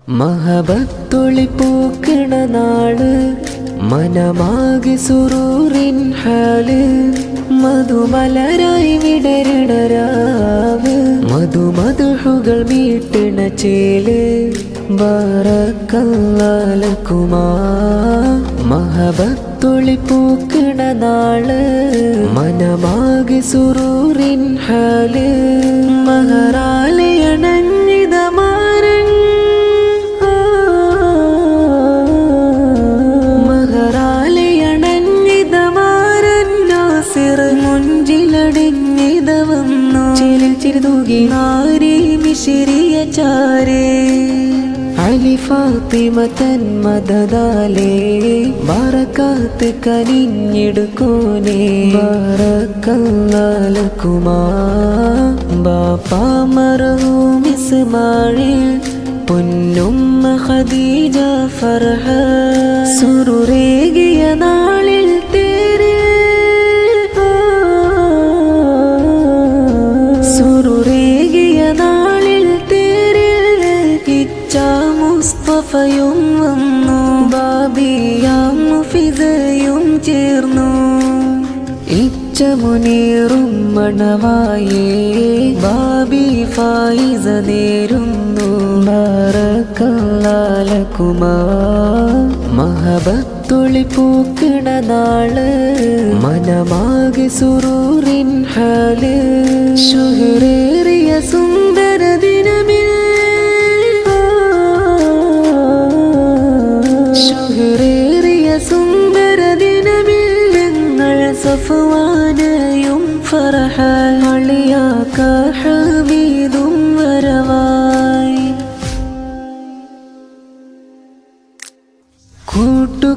മഹബത്തൊളി പൂക്കണ നാള് മനമാകെ സുറൂറിൻ ഹാല് മധുമലരായി വിടരണ രാവ് മധുമധുഹുകൾ മീട്ടണ ചേല് ബറക്കല്ലാലക്കുമാ മഹബത്തൊളി പൂക്കണ നാള് മനമാകെ സുറൂറിൻ ഹാല് മഹറാലയണഞ്ഞിത മാരൻ മുഞ്ചിലടിഞ്ഞിത വന്നു ചിലിൽ ചിരിതൂകി നാരി മിശിരിയ ചാരേ അലി ഫാത്തിമ തൻ മദദാലേ ബറകാത്ത് കനിഞ്ഞെടുക്കോനേ ബറക്കല്ലാലക്കുമാ ബാപ്പാ മർഹൂം ഇസ്മായിൽ പൊന്നുമ്മ ഖദീജ ഫർഹ സുറൂരേകിയ നാളിൽ തേരേ മുസ്തഫയും വന്നു ബാബിയാം മുഫിദയും ചേർന്നു ഇച്ഛ മുനീറും മണവായേ ബാബി ഫായിസ നേരുന്നു ബറക്കല്ലാലക്കുമാ മഹബത്തൊളി പൂക്കണ നാള് മനമാകെ സുറൂറിൻ ഹാല് ശുഹ്റേറിയ സുന്ദര ദിനമിൽ സുന്ദര ദിനമിൽ ഞങ്ങൾ സഫ്വാനയും ഫർഹ അളിയാക്ക ഹമീദും വരവായി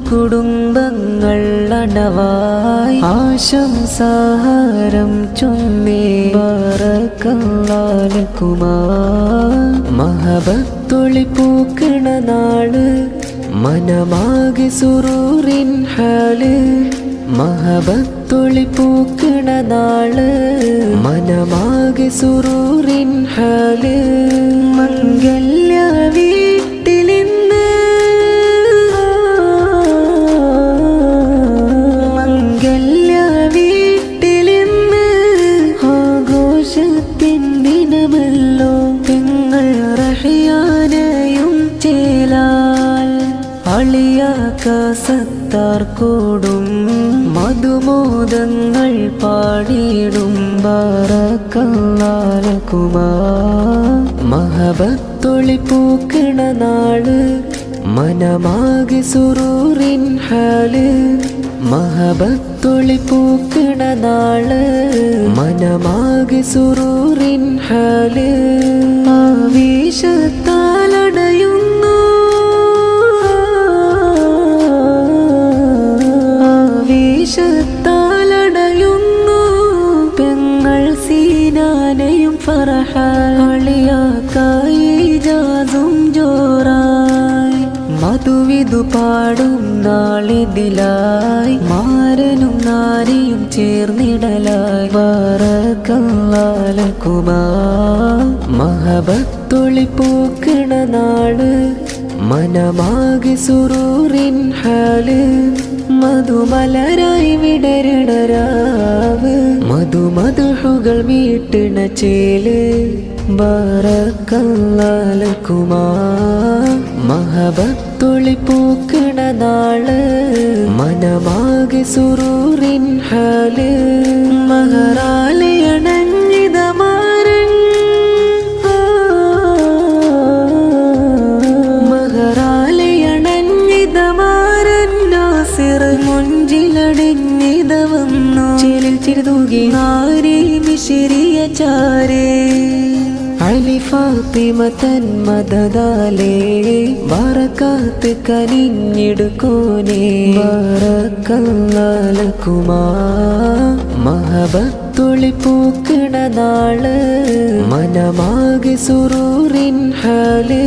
കൂട്ടുകുടുംബങ്ങൾ അണവായി ആശംസാഹാരം ചൊന്നേ ബറക്കല്ലാലക്കുമാ മഹബത്തൊളി പൂക്കണ നാള് മനമാകെ സുറൂറിൻ ഹാല് മഹബത്തൊളി പൂക്കണ നാള് മനമാകെ സുറൂറിൻ ഹാല് മംഗല്യ വീട്ടിലിന്ന് മംഗല്യ വീട്ടിലിന്ന് ആഘോഷത്തിൻ ദിനമല്ലോ പെങ്ങൾ റഹിയാനയും ചേലാൽ അളിയാക്ക സത്താർ കൂടും മധുമോദങ്ങൾ പാടിയിടും ബറക്കല്ലാലക്കുമാ മഹബത്തൊളി പൂക്കണ നാള് മനമാകെ സുറൂറിൻ ഹാല് മഹബത്തൊളി പൂക്കണ നാള് മനമാകെ സുറൂറിൻ ഹാല് ആവേശത്താലടയുന്നു ാലടയുന്നു പെങ്ങൾ സീനാനയും ഫർഹ അളിയാക്കായി ജാസും ജോറായി മധുവിധു പാടും നാളിതിലായി മാരനും നാരിയും ചേർന്നിടലായി ബറക്കല്ലാലക്കുമാ മഹബത്തൊളി പൂക്കണ നാള് മനമാകെ സുറൂറിൻ ഹാല് മധുമലരായി വിടരണ രാവ് മധുമധുഹുകൾ മീട്ടണ ചേല് ബറക്കല്ലാലക്കുമാ മഹബത്തൊളി പൂക്കണ നാള് മനമാകെ സുറൂറിൻ ഹാല് മഹറാലയണഞ്ഞിത മാരൻ മുഞ്ചിലടിഞ്ഞിത വന്നു ചിലിൽ ചിരിതൂകി നാരി മിശിരിയ ചാരേ അലി ഫാത്തിമ തൻ മദദാലേ ബറകാത്ത് കനിഞ്ഞെടുക്കോനേ ബറക്കല്ലാലക്കുമാ മഹബത്തൊളി പൂക്കണ നാള് മനമാകെ സുറൂറിൻ ഹാല്